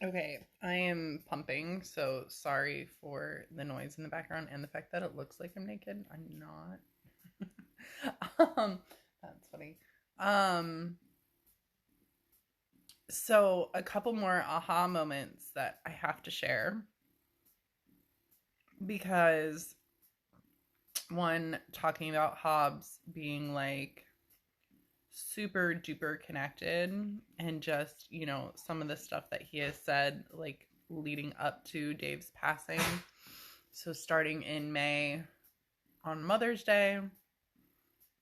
Okay, I am pumping, so sorry for the noise in the background and the fact that it looks like I'm naked. I'm not. That's funny. Um, so a couple more aha moments that I have to share because one, talking about Hobbes being like super duper connected and just, some of the stuff that he has said, like leading up to Dave's passing. So starting in May on Mother's Day,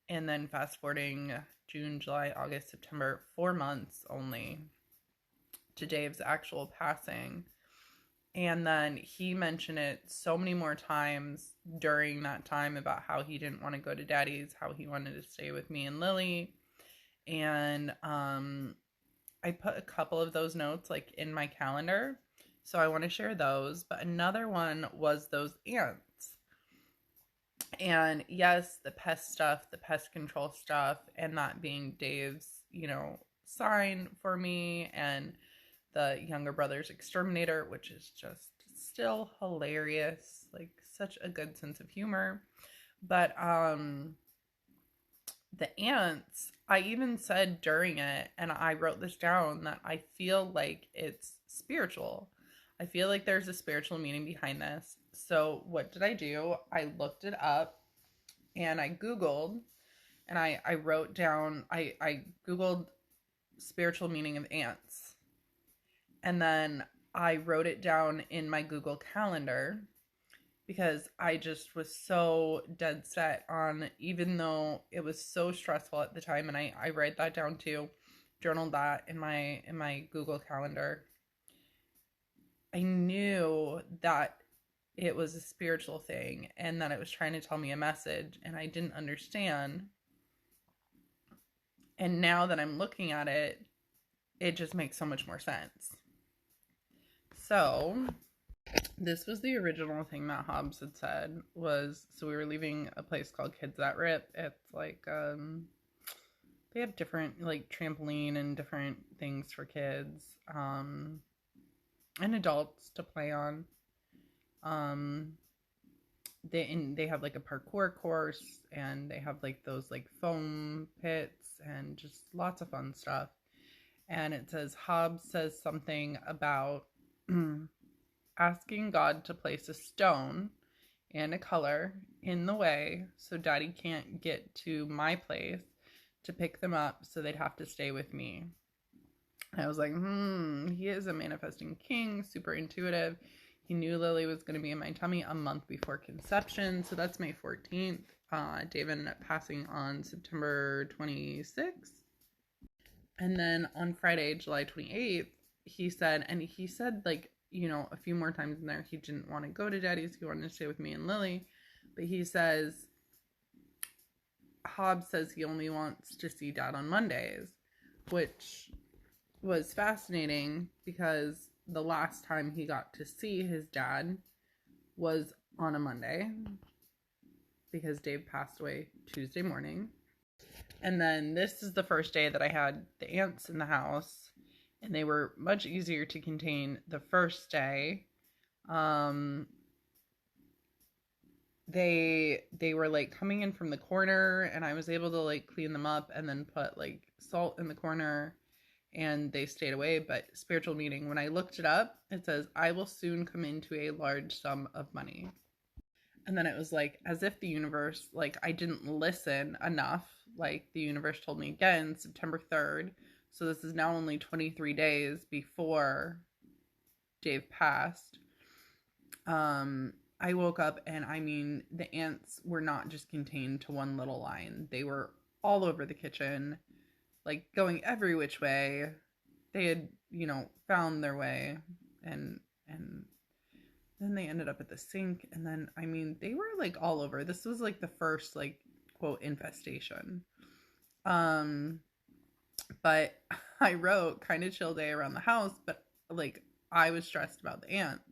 and then fast forwarding June, July, August, September, 4 months only to Dave's actual passing. And then he mentioned it so many more times during that time about how he didn't want to go to Daddy's, how he wanted to stay with me and Lily. And I put a couple of those notes like in my calendar. So I want to share those. But another one was those ants. And yes, the pest stuff, the pest control stuff, and that being Dave's, sign for me, and the younger brother's exterminator, which is just still hilarious, like such a good sense of humor. But the ants, I even said during it, and I wrote this down, that I feel like it's spiritual. I feel like there's a spiritual meaning behind this. So what did I do? I looked it up and I Googled, and I wrote down, I Googled spiritual meaning of ants. And then I wrote it down in my Google Calendar because I just was so dead set on, even though it was so stressful at the time, and I write that down too, journaled that in my Google Calendar. I knew that it was a spiritual thing and that it was trying to tell me a message, and I didn't understand. And now that I'm looking at it, it just makes so much more sense. So, this was the original thing that Hobbes had said, was, so we were leaving a place called Kids That Rip. It's like, they have different, like, trampoline and different things for kids, and adults to play on. Um, they have like a parkour course, and they have like those like foam pits and just lots of fun stuff. And it says, Hobbes says something about asking God to place a stone and a color in the way so Daddy can't get to my place to pick them up, so they'd have to stay with me. I was like, he is a manifesting king, super intuitive. He knew Lily was going to be in my tummy a month before conception, so that's May 14th. Dave ended up passing on September 26th. And then on Friday, July 28th, he said, like, a few more times in there, he didn't want to go to Daddy's. He wanted to stay with me and Lily. But he says, Hobbes says he only wants to see Dad on Mondays, which was fascinating because the last time he got to see his dad was on a Monday because Dave passed away Tuesday morning. And then this is the first day that I had the ants in the house, and they were much easier to contain the first day. They were like coming in from the corner, and I was able to like clean them up and then put like salt in the corner, and they stayed away. But spiritual meaning, when I looked it up, it says, I will soon come into a large sum of money. And then it was like, as if the universe, like, I didn't listen enough. Like, the universe told me again, September 3rd. So this is now only 23 days before Dave passed. I woke up, and I mean, the ants were not just contained to one little line. They were all over the kitchen, like going every which way. They had, found their way, and then they ended up at the sink, and then, I mean, they were like all over. This was like the first, like, quote, infestation. Um, but I wrote kind of chill day around the house, but like I was stressed about the ants.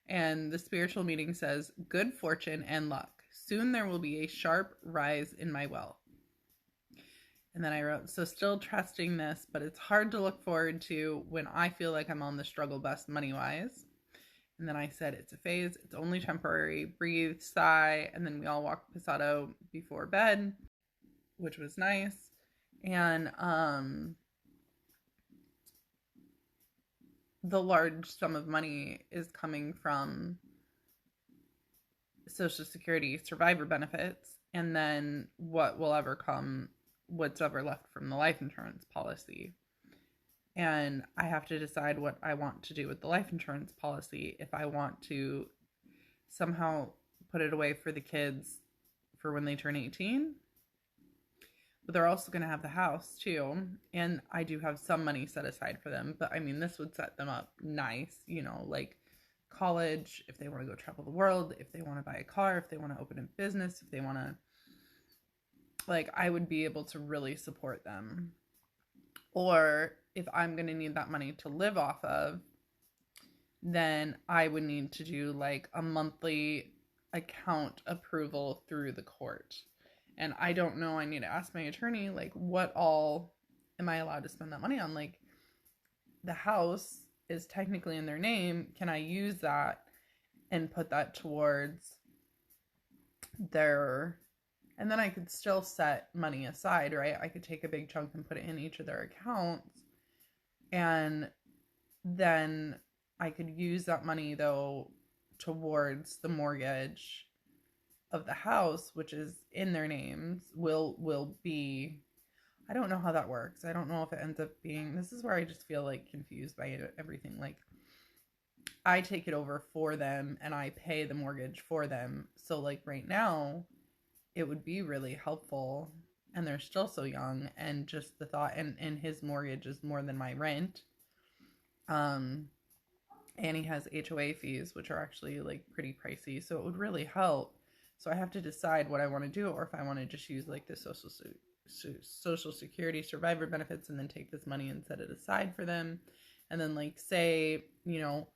And the spiritual meaning says, good fortune and luck. Soon there will be a sharp rise in my wealth. And then I wrote, so still trusting this, but it's hard to look forward to when I feel like I'm on the struggle bus money wise. And then I said, it's a phase, it's only temporary, breathe, sigh. And then we all walked Posado before bed, which was nice. And the large sum of money is coming from Social Security survivor benefits. And then what will ever come, what's ever left from the life insurance policy. And I have to decide what I want to do with the life insurance policy. If I want to somehow put it away for the kids for when they turn 18. But they're also going to have the house too. And I do have some money set aside for them. But I mean, this would set them up nice, you know, like college, if they want to go travel the world, if they want to buy a car, if they want to open a business, if they want to, like, I would be able to really support them. Or if I'm going to need that money to live off of, then I would need to do like a monthly account approval through the court. And I don't know, I need to ask my attorney, like, what all am I allowed to spend that money on? Like, the house is technically in their name. Can I use that and put that towards their, and then I could still set money aside, right? I could take a big chunk and put it in each of their accounts. And then I could use that money, though, towards the mortgage of the house, which is in their names, will be, I don't know how that works. I don't know if it ends up being, this is where I just feel like confused by everything. Like, I take it over for them and I pay the mortgage for them. So like right now, it would be really helpful, and they're still so young, and just the thought, and his mortgage is more than my rent. And he has HOA fees, which are actually like pretty pricey. So it would really help. So I have to decide what I want to do, or if I want to just use like the Social Security survivor benefits and then take this money and set it aside for them. And then like say, you know,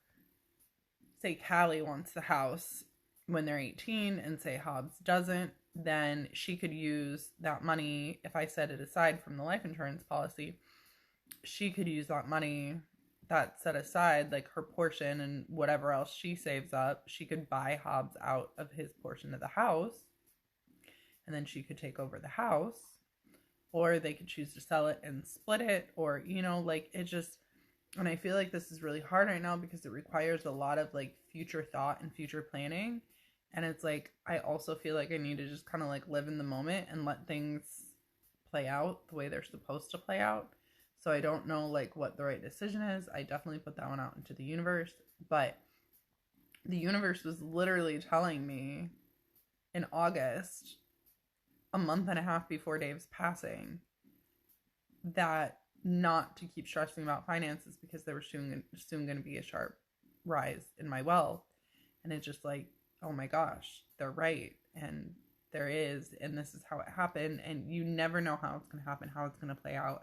say Callie wants the house when they're 18 and say Hobbs doesn't, then she could use that money. If I set it aside from the life insurance policy, she could use that money that's set aside, like her portion and whatever else she saves up. She could buy Hobbs out of his portion of the house, and then she could take over the house, or they could choose to sell it and split it, or, you know, like it just, and I feel like this is really hard right now because it requires a lot of like future thought and future planning. And it's like, I also feel like I need to just kind of like live in the moment and let things play out the way they're supposed to play out. So I don't know like what the right decision is. I definitely put that one out into the universe, but the universe was literally telling me in August, a month and a half before Dave's passing, that not to keep stressing about finances because there was soon going to be a sharp rise in my wealth. And it's just like, oh my gosh, they're right. And there is, and this is how it happened. And you never know how it's going to happen, how it's going to play out.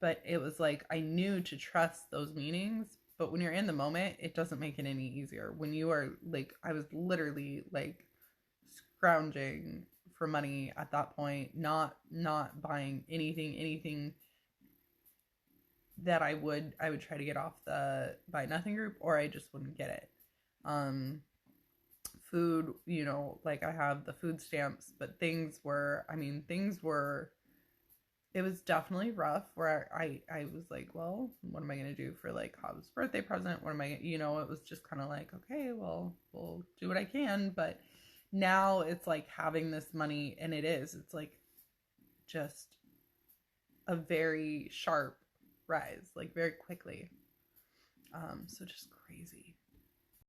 But it was like, I knew to trust those meanings, but when you're in the moment, it doesn't make it any easier. When you are like, I was literally like scrounging for money at that point, not buying anything that I would try to get off the Buy Nothing group, or I just wouldn't get it. Food, you know, like I have the food stamps, but things were, it was definitely rough where I was like, well, what am I going to do for like Hobbs' birthday present? What am I, you know, it was just kind of like, okay, well, we'll do what I can. But now it's like having this money, and it's like just a very sharp rise, like very quickly. So just crazy.